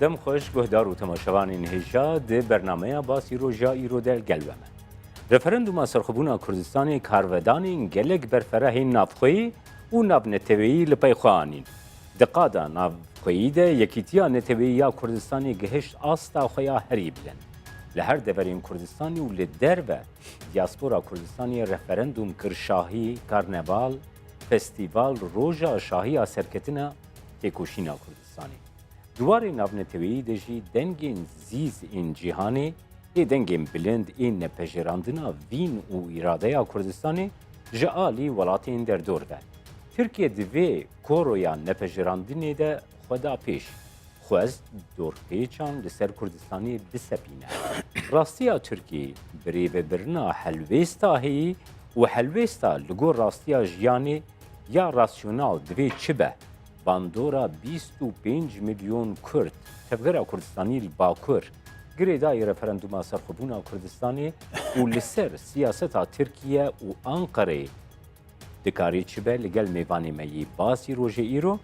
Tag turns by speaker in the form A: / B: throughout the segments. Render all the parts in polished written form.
A: دم خوش گهدار و تماشاوانین هیجا ده برنامه باسی روژا ایرو دل گلومه. رفرندوم سرخبونا کردستانی کارودانین گلک برفره نافخوی و ناب نتویی لپی خوانین. دقادا نافخویی ده یکیتیا نتویی یا کردستانی گهشت آستا خویا هری بلن. لهر دورین کردستانی و لدر و دیاسپورا کردستانی رفرندوم کرشاهی کارنوال فستیوال روژا شاهی سرکتنا تکوشینا کردستانی. دواری نابنتویی دجی دنگین زیز این جیهانی ای دنگین بلند این نپجراندنا وین و اراده کردستانی جعالی ولاتین در دور ده. ترکیه دوی کورویا نپجراندنی ده خدا پیش. خواست دور پیچان لسر کردستانی بسپینه. راستیا ترکیه بری و برنا حلویستا هی و حلویستا لگور راستیا جیانی یا راسیونال دوی چه به؟ باندورا 25 میلیون کرد تبغیر کردستانی باکور گریدای رفرندوم سرخبونا کردستانی و لسر سیاست ترکیه و آنقره دکاری چبه لگل میوانی می باسی روژه ایرو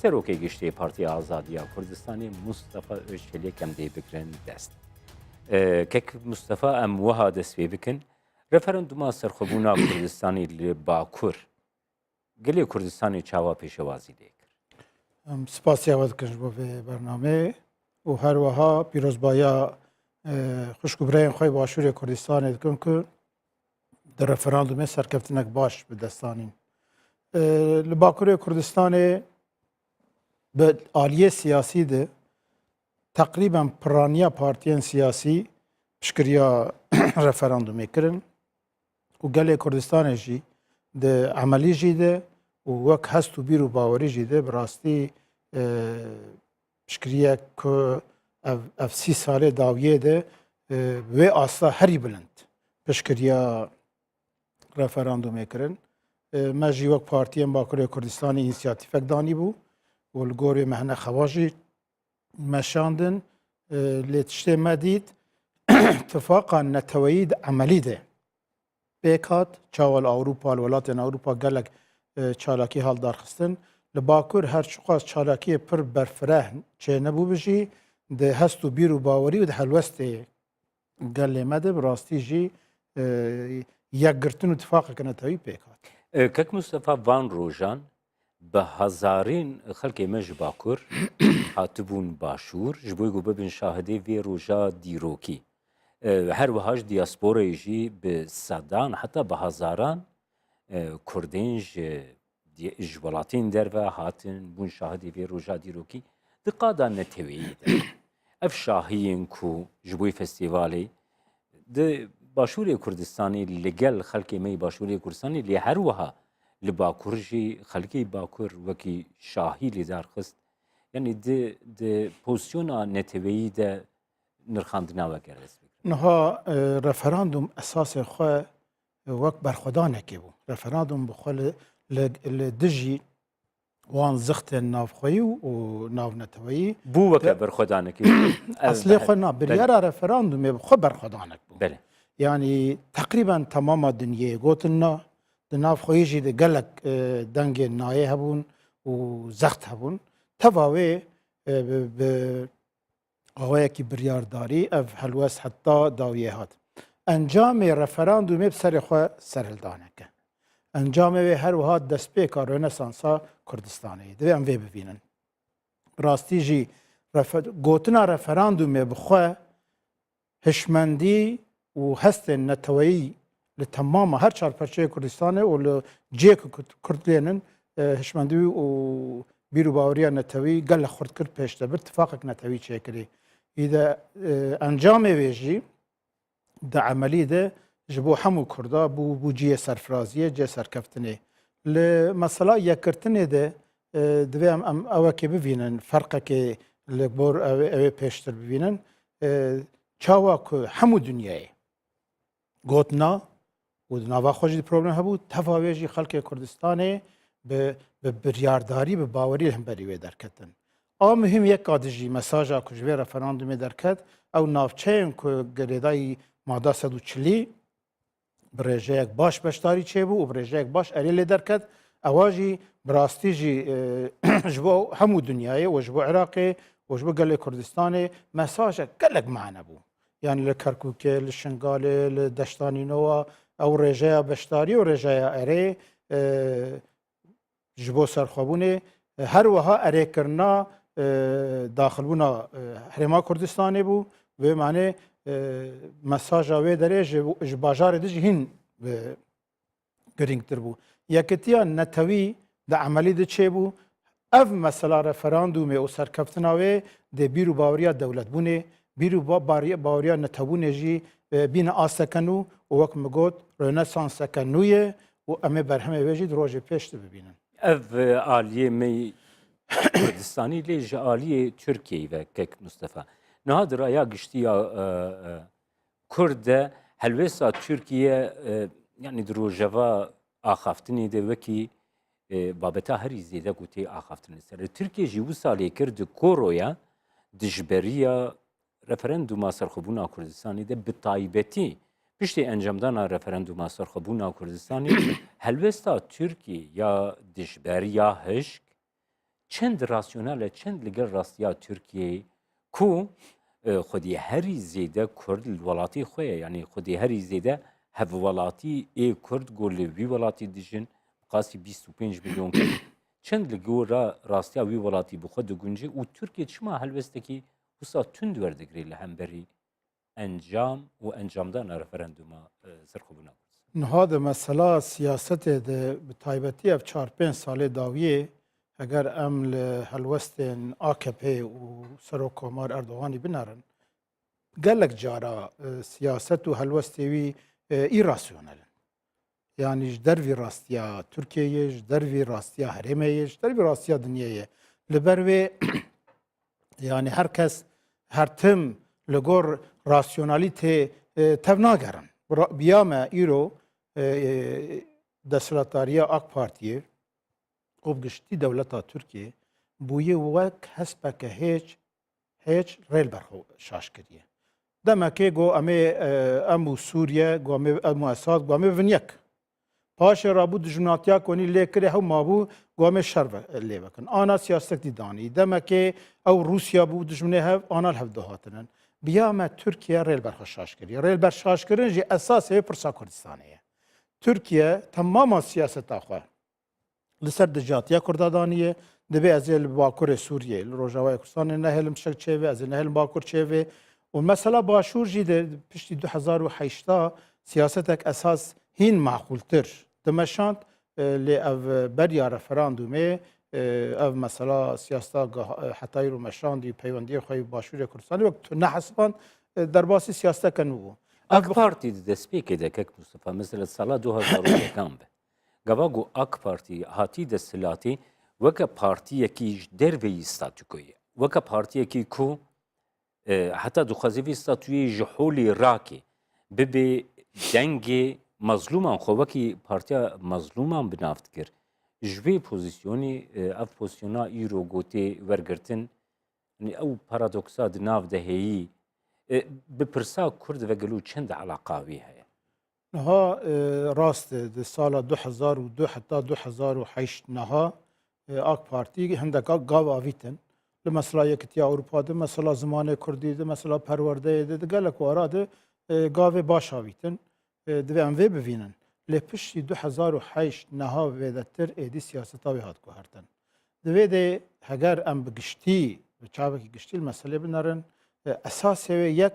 A: سروکه گشته پارتی آزادی کردستانی مصطفی اشلی کم دی بکرن دست کک مصطفی ام وها دست بکن رفرندوم سرخبونا کردستانی باکور گلی کردستانی چاوا پیشوازی دی
B: سپاسی اول کنش با برنامه و هر وها پیروزبایا خوشگبرای خوی باشوری کردستان دکن که در رفراندوم سرکفتنک باش به دستانین. لباکوری کردستان به آلیه سیاسی ده تقریبا پرانیا پارتیان سیاسی بشکریا رفراندومی کرن و گل کردستان جی ده عملی جی ده و وک هست و بیر و باوری جیده براستی شکریه که اف 30 ساله داویه ده و اصلا هری بلند بشکریا رفراندوم کرن ما جی وک پارتیم باکوری کردستانی اینسیاتیفک دانی بو و الگوری مهنه خواجی مشاندن لیتشته مدید اتفاقا نتوید عملی ده بیکات چاول اروپا الولاتین اروپا گلک چالاکی حال دارخستن لباکور هر چقاس چالاکی پر برفره چه نبو بجی ده هست و بیر و باوری و ده حلوست گل مده براستی جی یک گرتن اتفاق کنه تاوی پیکات
A: کک مصطفی وان روژان به هزارین خلق مج باکور هاتبون باشور جبوی گو ببین شاهده وی روژا دیروکی هر وهاج دیاسپورا جی به صدان حتی به هزاران کردینج جوالاتین در و هاتن بون شاهدی وی روژا دیروکی دقادا نتویی ده اف شاهین کو جبوی فستیوالی ده باشوری کردستانی لگل خلقی می باشوری کردستانی لی هر وها لباکور جی خلقی باکور وکی شاهی لی دار خست یعنی ده پوزیونا نتویی ده نرخاندنا وگرز
B: نها رفراندوم اساس خواه وک برخودانه که بو رفراندوم بخواه لدجی وان زخت نافخوی و ناف نتویی
A: بو وک برخودانه که
B: اصلی خود نه بریار رفراندوم بخواه برخودانه بو
A: بله
B: یعنی تقریبا تمام دنیا گوتنا نافخوی جی ده گلک دنگ نایه هبون و زخت هبون تواوی به آوه کی بریارداری اف حلوست حتی داویه هات انجام رفراندوم بسر خواه سرهلدانه که انجام وی هر وها دست به کار رنسانسا کردستانی دوی ام وی ببینن راستی جی گوتنا رفراندوم بخواه هشمندی و هست نتویی لتمام هر چهار پرچه کردستانه و جیک کردلینن هشمندی و بیرو باوریا نتویی گل خورد کرد پیشته بر اتفاقک نتویی چه کری ایده انجام وی جی ده عملی ده جبو همو کردا بو جیه سرفرازیه جیه سرکفتنه لمثلا یکرتنه ده دویم ام اوه که ببینن فرقه که لبور اوه پیشتر ببینن چاوا که همو دنیای گوتنا و ناوا خوش دی پروبلم هبود تفاویجی خلق کردستانه به بریارداری به باوری هم بریوه درکتن مهم یک قادجی مساجا کجوه رفراندوم درکت او نافچه هم که گریدای ماده 140 برژه یک باش بشتاری چه بو و برژه یک باش اریل درکت اواجی براستی جی جبو همو دنیای و جبو عراقی وش بقى كردستان مساجة قالك معنا بو يعني لكركوك للشنغال لدشتاني نوا او رجايا بشتاري ورجايا اري جبو سرخوبونه هر وها اري کرنا داخلونا حرما كردستاني بو و معنی مساجا و دره جباجار دج هین گرینگتر بو یکتیا نتوی د عملی د چه بو اف مثلا رفراندوم او سرکفتنا و د بیرو باوریا دولت بونه بیرو باوریا نتبونه جی بین آسکنو و وک مگوت رنسانس سکنویه و امه برهمه ویجی دروژه پیشت ببینن
A: اف آلیه می کردستانی لیج آلیه ترکیه و کک مصطفى نهاد رأیا گشتی کرد هلوسا ترکیه yani درۆژەva ئاخافتنی دە وەکی بابەتا هەری زێدە گوتێ ئاخافتنی سەر تورکێژی وسا لێکرد کۆڕۆیە دژبەریە رەفەرەندوما سەرخۆبوونا کوردستانی دە بتایبەتی پشتی ئەنجامدانا رەفەرەندوما سەرخۆبوونا کوردستانی هەلوێستا تورکی یا دژبەری یا هشک چەند راسیۆنالە چەند لەگەڵ ڕاستیا تورکیە کو خودی هەری زێدە کورد وڵاتی خۆیە یعنی خودی هەری زێدە هەڤوەڵاتی ئێ کورد گۆ لە وی وڵاتی دژن قاسی 25 میلیۆن چەند لە گۆرە ڕاستیا وی وڵاتی بخۆ دەگونجێ و تورکیە چما هەلوێستێکی وسا تند وەردەگرێت لە هەمبەری ئەنجام و ئەنجامدانا رەفەرەندوما سەرخۆبوونا
B: نهاد مثلا سیاست به تایبەتی ev 4-5 salê dawiyê eger em li helwestên AKP û Serokkomar Erdoganî binarin gelek cara siyaset û helwestê wî îrasyonel in. Yani ji dervî rastiya Tirkiyeyê, ji dervî rastiya herêmê, ji dervî rastiya dinyayê. Li ber wê yani herkes her tim li gor rasyonalîtê tev nagerin. Biya me îro desthilatdariya AK Partiyê û giştî dewleta Tirkiye bûye wek hespeke hêç rêlberxwe şaş kiriye. Demekê got em û Sûriye, got em û Esad, got em vinyek. Paşê rabû dijminatiya konî lê kirê hew mabû got em şer lê bikin. Ana siyasetî danî. Demekê ew Rûsya bû dijminê hev, ana hev dihatinin. Biya me Tirkiye rêlberxwe şaş kiriye. Rêlber şaşkirin jî esasê pirsa Kurdistanê ye. Tirkiye temama siyaseta xwe li ser dijatiya Kurda daniye. Dibe ez ê li Bakurê Sûriyê, li Rojavayê Kurdistanê nehêlim şek çêvê, ez ê nehêlim Bakur çêvê. û mesela Başûr jî de piştî 2008 siyasetek esas hîn meqûltir dimeşand lê ev beriya referandumê ev mesela siyaseta Hetayî û meşandî peywendiyê xwe Başûrê Kurdistanê wek nehesban derbasî siyaseteke nû bû.
A: AK Parti di destpêkê de kek Mustafa mesela sala 2001 be. Gava got AK Parti hatî desthilatê weke partiyekî ji derveyî statûkoyê. Weke partiyekî ku heta dixwazî vê statûyê ji holê rakê bibe dengê mazlûman xwe wekî partiya mazlûman bi nav dikir. Ji vê pozisyonê ev pozisyona îro gotê wergirtin ew paradoksa di nav de heyî bi pirsa Kurd vegilû çend eleqa wî heye.
B: Niha rast di sala 2002 heta 2008 niha AK Partî hindeka gav avîtin. Li mesela Yekîtiya Ewropa de mesela Zimanê Kurdî de mesela Perwerdeyê de gelek wara de gavê baş avîtin. Divê em vê bivînin. Lê piştî 2008 niha vê de tir êdî siyaseta wê hat guhertin. Divê de heger em bi giştî bi çavekî giştî li meselê binarin esasê wê yek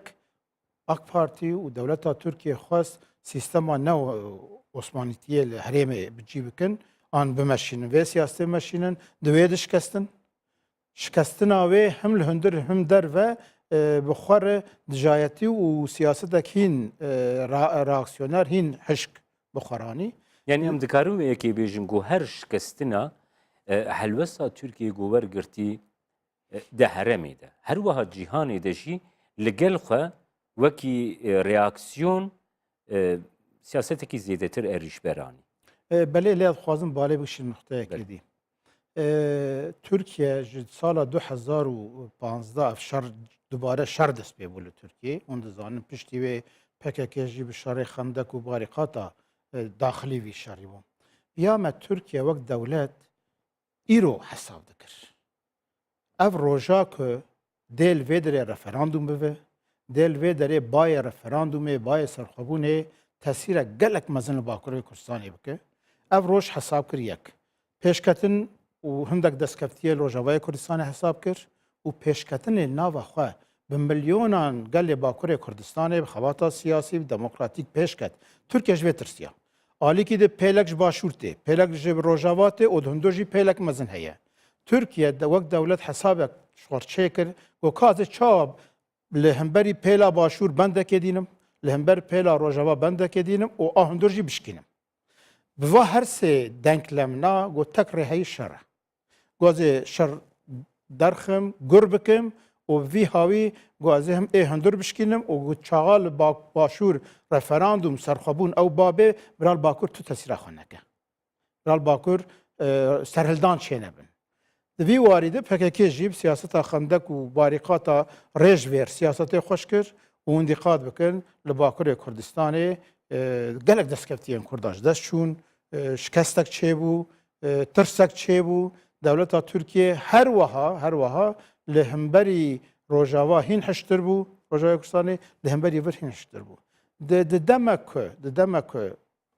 B: AK Partî û dewleta Tirkiye xwest sîstema neo Osmanîtiyê li herêmê bicî bikin an bimeşînin vê siyasetê meşînin divê dişkestin. Şikestina wê him li hundir him derve bi xwe re dijayetî û siyasetek hîn reaksiyoner hîn hişk bi xweranî.
A: Yani em dikarin wê yekê bêjin got her şikestina helwesta Tirkiyê got wergirtî di herêmê de. Her wiha cîhanê de jî li gel xwe wekî reaksiyon siyasetekî zêdetir êrişberanî.
B: Belê lê dixwazim balê bikişîn nuqteyekê dî. Türkiye ji sala 2015 ev şer dubare şer dest pê bû li Tirkiyê. Hûn dizanin piştî wê PKK jî bi şerê xendek û barîqata daxilî vî şerî bû. Ya me Tirkiye wek dewlet îro hesab dikir. Ev roja ku دل وی دره رفراندوم بوه دل وی دره بای رفراندوم بای سرخوبونه تاثیر گلک مزن باکوری کردستانی بکه اف روش حساب کر یک پیشکتن و هندک دستکفتیه روجاوای کردستان حساب کر و پیشکتن ناو خواه به میلیونان گل باکوری کردستان بخواتا سیاسی و دموکراتیک پیشکت ترکیه جوی ترسیا آلی که ده پیلکش باشورته پیلکش روجاواته و دهندوجی پیلک مزن هیه ترکیه وقت دولت حسابک شورچه کر و کاز چاب لهمبری پیلا باشور بنده که دینم لهمبر پیلا روجاوا بنده که دینم و آهندوجی بشکینم و هر سه دنکلمنا گو تک رهی شره گوز شر درخم گر بکم و وی هاوی گوازه هم هندور بشکینم و گو چاغال باشور رفراندوم سرخوبون او بابه برال باکور تو تسیره خانه که برال باکور سرهلدان چه نبن دوی واریده پککی جیب سیاست خندک و باریقات ریج ویر سیاست خوش کر و اندقاد بکن لباکور کردستانه گلک دستکفتیان کرداش دستشون شکستک چه بو ترسک چه بو دولت ترکیه هر وها لهمبری روجاوا هین هشتر بو روجاوا کردستانه لهمبری ور هین هشتر بو دمک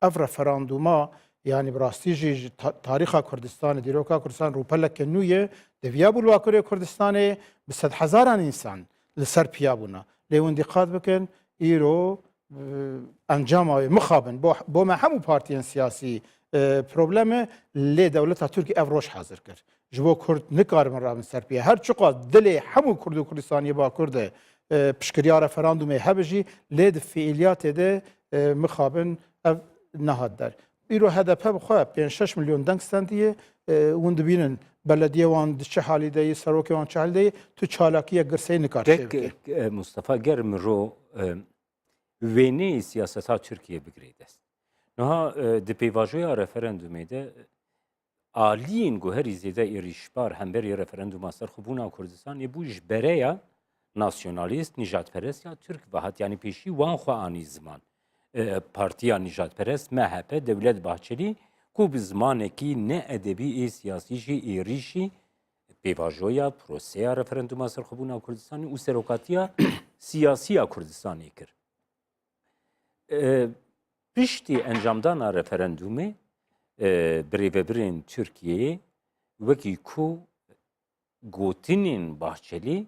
B: اف رفراندوما yani براستی تاریخ کردستان دیروکا کردستان روپلک نویه دویا بلواکوری کردستانه به 100,000 انسان لسر پیابونا لیون دقت بکن ایرو انجام مخابن با ما همو پارتیان سیاسی پروبلمه لی دولت ترکی افروش حاضر کرد جبو کرد نکار من راه سر پیه هر چقدر دل همو کرد و کردستانی با کرد پشکریا رفراندوم هبجی لید فعالیت ده مخابن نهاد در ایرو هدف بخواه 5-6 میلیون دنگ استندیه وند بینن بلدیه وان چه حالی دی سروک وان چه حالی دی تو چالاکی گرسه نکارشه
A: مصطفی گرم رو وینی سیاست ها ترکیه بگرید است نها د پیواژویا رفراندومی ده آلین گوهری زیده ایریشبار همبری رفراندوم سر خوبونا کردستان یبوش بریا ناسیونالیست نجات پرست یا ترک وحد یعنی پیشی وان خو آنی زمان پارتیا نجات پرست MHP دولت باهچلی کو به زمانکی نه ادبی سیاسی جی ایریشی پیواژویا پروسیا رفراندوم سر خوبونا کردستانی و سروکاتیا سیاسی کردستانی کر پشتی انجامدان رفراندومی بریوبرین ترکیه وکی کو گوتینین باهچلی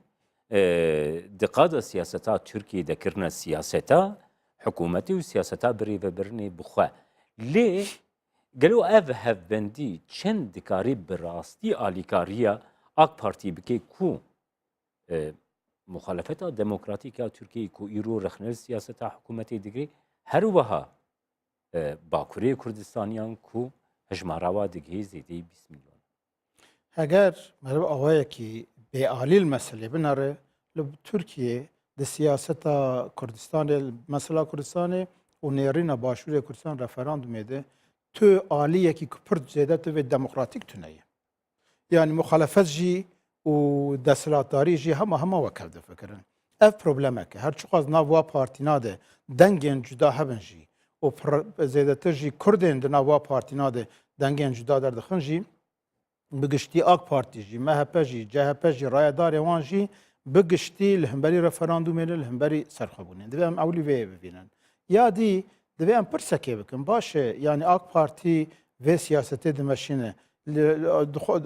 A: دقاد سیاستا ترکیه دکرنا سیاستا حکومتی و سیاستا بریوبرنی بخواه لی گلو اف هفبندی چند دکاری براستی آلیکاریا اک پارتی بکی کو مخالفت دموکراتیک ترکیه کو ایرو رخنل سیاستا حکومتی دیگری هر وها باکوری کردستانیان کو هجماراوا دیگه زیدی 20 میلیون
B: اگر مرب آوایی که به عالی المسئله بناره لب ترکیه د سیاست کردستان مسئله کردستان و نیرین باشور کردستان رفراندوم میده تو عالیه که پرد زیده تو دموکراتیک تونیه یعنی مخالفت جی و دستلاتداری جی همه وکرده فکرن اف پروبلمه که هر چقدر نوا پارتینا ده دنگین جدا هبن جی و زیده تر جی کردین ده نوا پارتینا ده دنگین جدا در دخن جی بگشتی آک پارتی جی MHP جی CHP جی رایدار وان جی بگشتی لهمبری رفراندوم لهمبری سرخوبونه دوام اولی وی ببینن یا دی دوام پرسکه بکن باشه یعنی آک پارتی و سیاستی دمشینه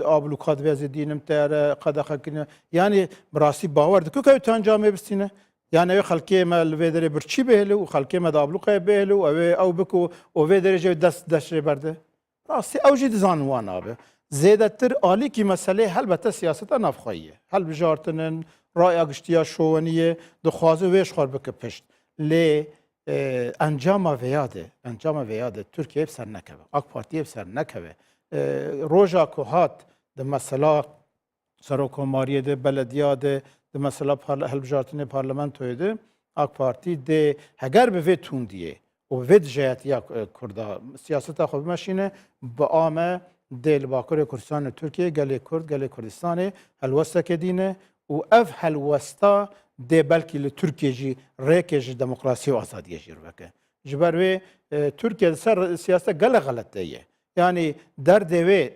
B: آبلوکات ویزی دینم تیاره قدقه کنه یعنی براسی باور دکو که تنجامه بستینه یعنی خلکی ما الویدری برچی بهلو و خلکی ما دابلوکای بهلو او بکو و ویدری دست برده راسی اوجی دزان وان آبه زیده تر عالی کی مسئله البته سیاست نفخاییه هل بجارتنن رای اگشتیا شوونیه دخوازه ویش خور بکه پشت لی انجام ویاده ترکیه بسر نکوه اک پارتیه بسر نکوه روژا که هات ده مسئله سروکوماریه ده بلدیه ده مسئله هل بجارتنه پارلمنتویه ده اک پارتی ده هگر به وی توندیه و وی جهتیه کرده سیاست خوب مشینه با آمه دل باکر کردستان ترکیه گلی کرد گلی کردستان هلوسته که دینه و اف هلوسته ده بلکی لترکیه جی ریکه جی دموکراسی و آزادیه جی رو بکه جبروی ترکیه سر سیاست گل غلط دیه یعنی در دوی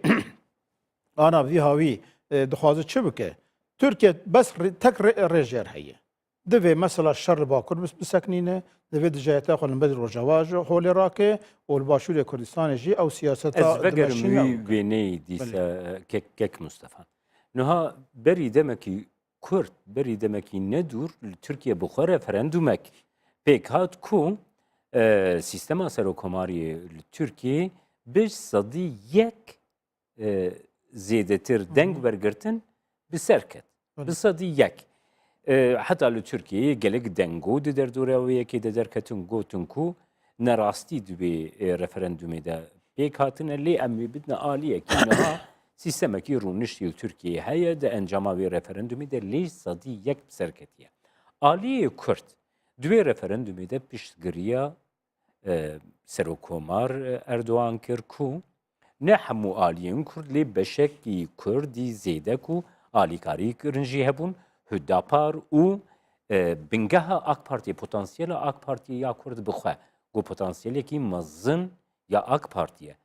B: آنا وی هاوی دخوازه چه بکه تورکیا بس تک رژر هەیە دەوێ مەسەلا شەڕ باکوور بسەکنینە دەوێت دژایەتە خۆلمبەر ڕۆژەواژ هۆڵێ ڕاکێ و باشووری کوردستانێژی ئەو سیاسەتا
A: Ez vegerim wî wêneyê dîsa kek Mustafa. Niha berî demekî Kurd berî demekî nedûr li Tirkiye bi xwe referendumek pêk hat ku sîstema serokkomariyê li Tirkiyeyê bi sedî yek zêdetir deng wergirtin bi ser ket. Bi sedî yek. Heta li Tirkiyeyê gelek dengo di derdorewiyekê de derketin gotin ku nerastî divê referendumê de pêk hatine lê em ê bidine aliyekî niha sîstemekî rûniştî li Tirkiyeyê heye de encama vê referendumê de lê sedî yek bi ser ketiye. Aliyê Kurd divê referendumê de piştgiriya serokkomar Erdoğan kir ku ne hemû aliyên Kurd lê beşekî Kurdî zêde ku alîkarî kirin jî hebûn Hüdapar û bingeha AK Partiye potansiyela AK Partiye ya Kurd bixwe got potansiyelekî mezin ya AK Partiye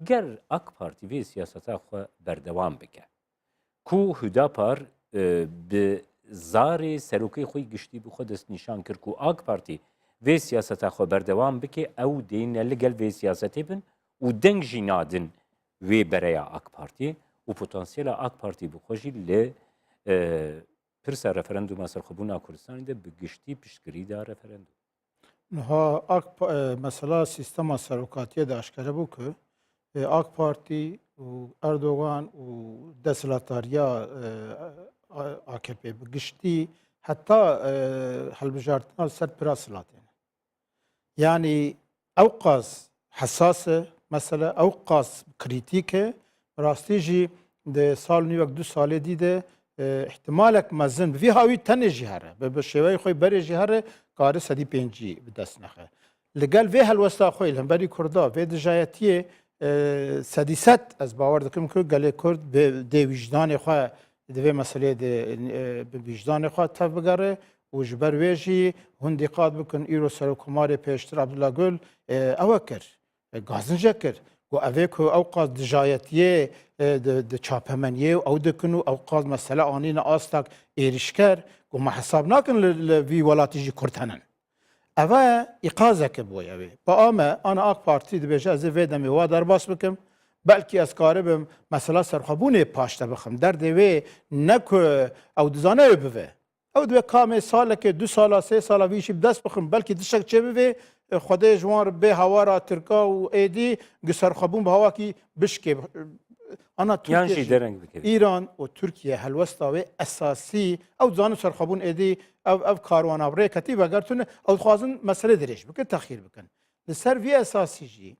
A: ger AK Parti vê siyaseta xwe berdewam bike ku Hüdapar bi zarê serokê xwe giştî bi xwe destnîşan kir ku AK Parti vê siyaseta xwe berdewam bike ew dê ne li gel vê siyasetê bin û deng jî nadin vê bereya AK Partiye û potansiyela AK Parti bi xwe jî li pirsa referenduma serxwebûna Kurdistanê de bi giştî piştgirî da referendum.
B: Niha mesela sîstema serokatiye de eşkere bû ku AK Parti û Erdogan û desthilatdariya AKP bi giştî heta hilbijartina ser pira silatê ne. Yani ew qas hesas e mesela ew qas krîtîk e rastî jî di sal nîvek du salê dîde ihtimalek mezin vî hawî tenê jî here bi şêweyê xwe berê jî here karî sedî pêncî bi dest nexe. Li gel vê helwesta xwe hemberî Kurda vê dijayetiyê sedî sed ez bawer dikim ku gelê Kurd dê wîjdanê xwe di vê meseleyê de bi wîjdanê xwe tev bigere û ji ber wê jî hûn dîqat bikin îro serokkomarê pêştir Abdullah Gül ew kir gazince kir got evê ku ew qas dijayetiyê di çapemeniyê ew dikin û ew qas mesele anîne astak êrişker got me hesab nakin li vî welatî jî Kurd henin. Ev e îqazeke bûye evê. Ba me ana AK Partî dibêje ez ê vê demê wa derbas bikim belkî ez karibim mesela serxwebûnê paş te bixim derdê wê ne ku ew dizane ew bive. Ew dibe kamê salekê du sala sê sala vî jî bi dest bixim belkî tiştek çê bive Xwedê ji wan bê hawara Tirka û êdî gi serxwebûn bi hawakî bişkê ana
A: Yan jî dereng bikeve.
B: İran û Tirkiye helwesta wê esasî ew dizanin serxwebûn êdî ev karwana rê ketî vegertune ew dixwazin mesele dirêj bikin texîr bikin. Li ser vî esasî jî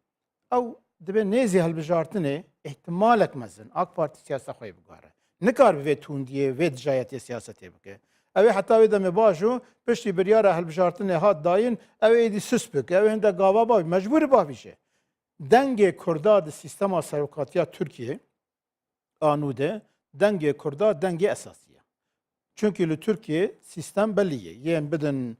B: ew dibe nêzî hilbijartinê ihtimalek mezin AK Parti siyaseta xwe bigare. Nikar bi vê tundiyê vê dijayetê siyasetê bike. Ew ê heta wê demê baş û piştî biryara hilbijartinê hat dayîn ew êdî sis bike ew hinde gava bavî mecbûrî bavî jê. Dengê Kurda di sîstema serokatiya Tirkiye anûde dengê Kurda dengê esasî ye. Çünkü li Tirkiye sîstem belî ye. Yên bidin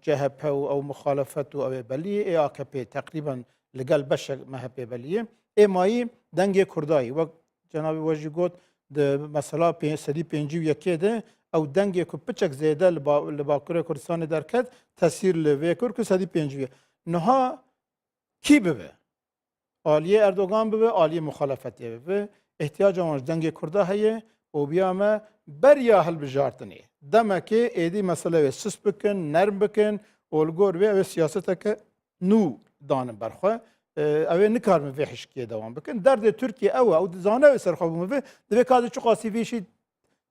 B: CHP û ew muxalefet û ew ê belî ye ê AKP teqrîben li gel beşek MHP belî ye. Ê mayî dengê Kurdayî wek cenabî we jî got di mesela sedî pêncî û yekê de ew dengê ku piçek zêde li Bakurê Kurdistanê derket tesîr li vê kir ku sedî pêncî ye. Niha kî bibe? Aliyê Erdogan bibe, aliyê muxalefetê bibe. İhtiyaca wan ji dengê Kurda heye û biya me beriya hilbijartinê. Demekê êdî mesele wê sis bikin, nerm bikin û li gor wê ew ê siyaseteke nû danin berxwe. Ew ê nikarin vê hişkiyê dewam bikin. Derdê Tirkiye ew e ew dizane ew serxwebûn bibe divê kadî çi qasî vê jî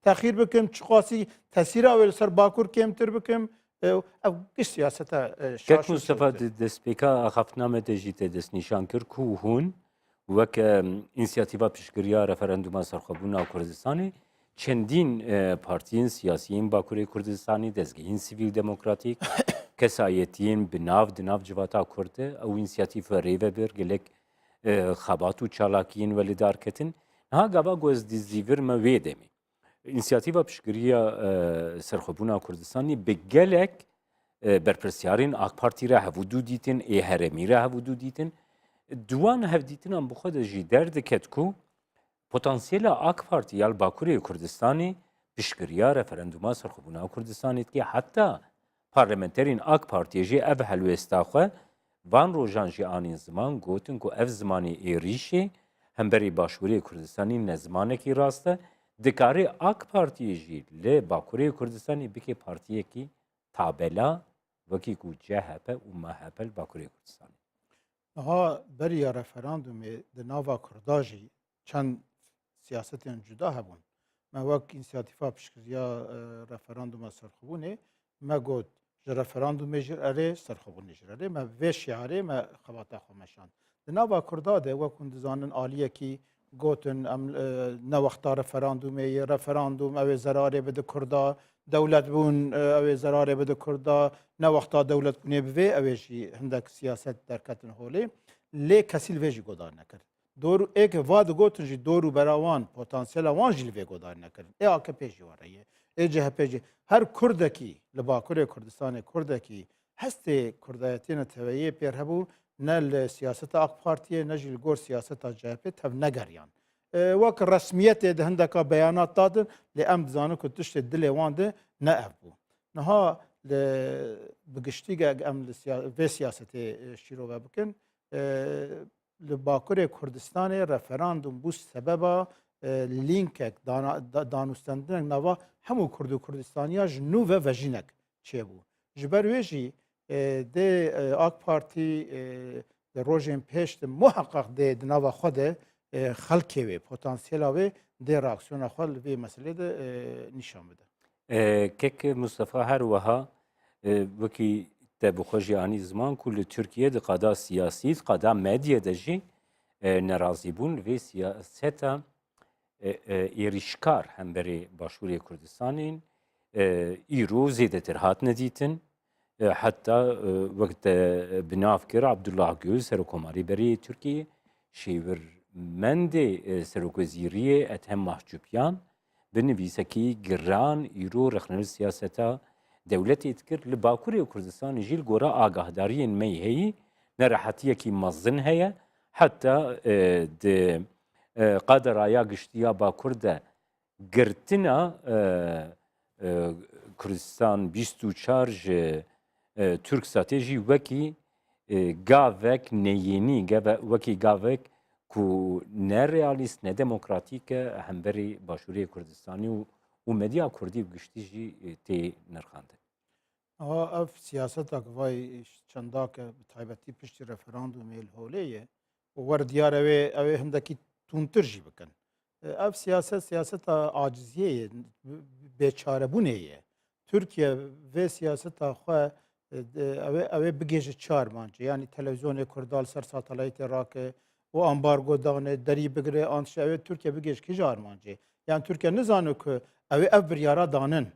B: texîr bikim, çi qasî tesîra wê li ser Bakur kêmtir bikim. Ew giş siyaseta
A: Kek Mustafa destpêka axaftiname de jî te destnîşan kir ku hûn wek înisyatîva piştgiriya referenduma serxwebûna Kurdistanê çendîn partiyên siyasî Bakurê Kurdistanê dezgehên sivîl demokratîk kesayetiyên bi nav di nav civata Kurd de ew înisyatîv rêve bir gelek xebat û çalakiyên welê darketin niha gava ku ez dîzîvir me wê demê. İnisyatîva piştgiriya serxwebûna Kurdistanê bi gelek berpirsyarên AK Partî re hevûdû dîtin ê herêmî re hevûdû dîtin Duwan hevdîtinan bi xwe de jî derdiket ku potansiyela AK Parti ya li Bakurê Kurdistanê piştgiriya referanduma serxwebûna Kurdistanê dike heta parlamenterên AK Partiyê jî ev helwesta xwe van rojan jî anîn ziman gotin ku ev zimanê êrîşê hemberî Başûrê Kurdistanê ne zimanekî rast e dikarê AK Partiyê jî li Bakurê Kurdistanê bike partiyekî tabela wekî ku CHP û MHP li Bakurê Kurdistanê.
B: Ha beriya referandumê di nava Kurda jî çend siyasetên cuda hebûn. Me wek înisiyatîfa piştgiriya referanduma serxwebûnê me got ji referandumê jî erê serxwebûnê jî erê me vê şiarê me xebata xwe meşand. Di nava Kurda de wek hûn dizanin aliyekî gotin em ne wexta referandumê ye referandum ew ê zerarê bide Kurda dewlet bûn ew ê zerarê bide Kurda ne wexta dewlet bûnê bi vê ew ê jî hindek siyaset derketin holê lê kesî li vê jî godar nekir. Dor êkê va digotin jî dor û bera wan potansiyela wan jî li vê godar nekirin. Ê AKP jî were ye, ê CHP jî her Kurdekî li Bakurê Kurdistanê Kurdekî hestê Kurdayetî neteweyî pêr hebû ne li siyaseta AK Partiyê ne jî li gor siyaseta CHP tev negeriyan. Wek resmiyetê di hindeka beyanat dadin lê em dizanin ku tiştê dilê wan de ne ev bû. Niha bi giştî em li vê siyasetê şîrove bikin li Bakurê Kurdistanê referandum bû sebeba lînkek danûstendinek nava hemû Kurd û Kurdistaniya ji nû ve vejînek çêbû. Ji ber wê jî dê AK Partî li rojên pêş de muheqeq dê di nava xwe de xelkê wê potansiyela wê dê reaksiyona xwe li vê meselê de nîşan bide.
A: Kek Mustafa her wiha wekî te bi xwe jî anî ziman ku li Tirkiye di qada siyasî qada medyê de jî nerazîbûn li vê siyaseta êrîşkar hemberî Başûrê Kurdistanên îro zêdetir hatine dîtin. Heta wek te binav kir Abdullah Gül Serokkomarî Berê Tirkiyê şêwirmendê Serokwezîriyê Ethem Mahçupyan bi nivîsekî giran îro rexnewîn siyaseta dewletê dikir li Bakurê Kurdistanê jî li gora agahdariyên me heyî nerehetiyekî mezin heye heta di qadera giştiya Bakur de girtina Kurdistan 24 ji Türksatê jî wekî gavek neyênî wekî gavek ku ne realîst ne demokratîk e hemberî Başûrê Kurdistanê û medya Kurdî giştî jî tê nirxandin.
B: Ev siyaseta vay çendake bi taybetî piştî referandumê li holê ye û wer diyar ew ê hindekî tûntir jî bikin. Ev siyaseta aciziyê ye bêçarebûnê ye. Türkiye vê siyaseta xwe ew ê bigêje çar mance yanî televizyonê Kurda li ser satelaytê rake û ambargo dane derî bigire an ew ê Türkiye bigêj kî ji armancê. Yani Türkiye nizane ku ew ê ev biryara danin.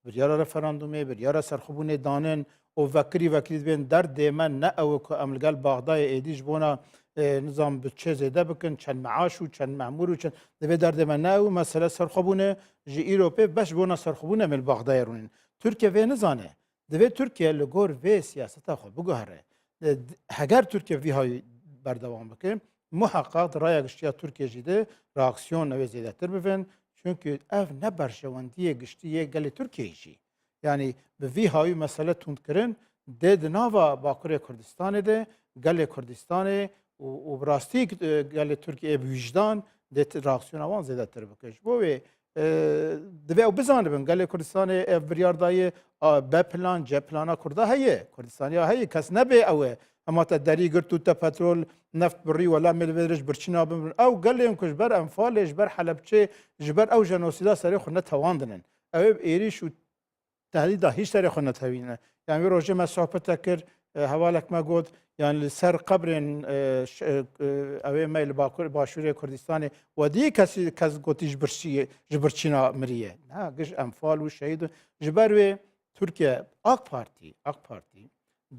B: Biryara referandumê, biryara serxwebûnê danin û vekirî dibên derdê me ne ew ku em li gel Baxdayê êdî ji bona nizam bütçe zêde bikin, çend meaş û çend memûr û çend divê derdê me ne ew mesele serxwebûnê ji îro pê beş bona serxwebûnê me li Baxdayê rûnin. Türkiye vê nizane. Divê Türkiye li gor vê siyaseta xwe biguhere. Heger Türkiye vî hayî berdewam bike, muheqeq di raya giştiya Türkiye jî de reaksiyon ew ê zêdetir bibin. Çünkü ev ne berşewendiyê giştî yê gelê Tirkiyeyê jî. Yani bi vî hayî mesele tundkirin dê di nava Bakurê Kurdistanê de gelê Kurdistanê û bi rastî gelê Tirkiyeyê bi wîjdan dê reaksiyona wan zêdetir bike. Ji bo wê divê ew bizanibin gelê Kurdistanê ev biryar daye B plan C plana Kurda heye. Kurdistaniya heye kes nebe ew e. Ama te derî girt û te petrol neft birî wela mêlvêrij birçîna bibin. Ew gelên ku ji ber Enfalê ji ber Helepçê ji ber ew jenosîda serê xwe netewandinin. Ew ê êrîş û tehdîda hîç serê xwe netewîne. Yani wê rojê me sohbet kir hevalek me got yani li ser qebrên ew ê me li Başûrê Kurdistanê wedî kes gotî ji birçîna miriye. Ne giş Enfal û şehîd ji ber wê Türkiye AK Parti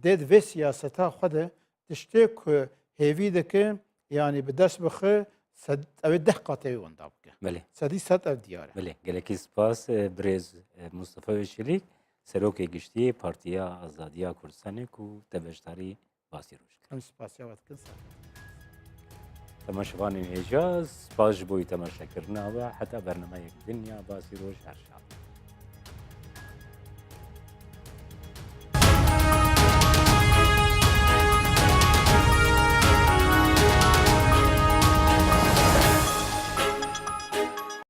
B: dê di vê siyaseta xwe de tiştê ku hêvî dike yani bi dest bixe ew ê 10 qatê wenda bike.
A: Belê.
B: Sedî sed ev diyar e.
A: Belê. Gelekî spas Birêz Mustafa Weşirîk Serokê Giştî Partiya Azadiya Kurdistanê ku te beşdarî basî roj kir.
B: Em spasiya we dikin.
A: تماشاوانین هێژا سپاس ji بۆی تەماشاکردنەوە حتا بەرنمەیەک دنیا باسی ڕۆژ هەر شاد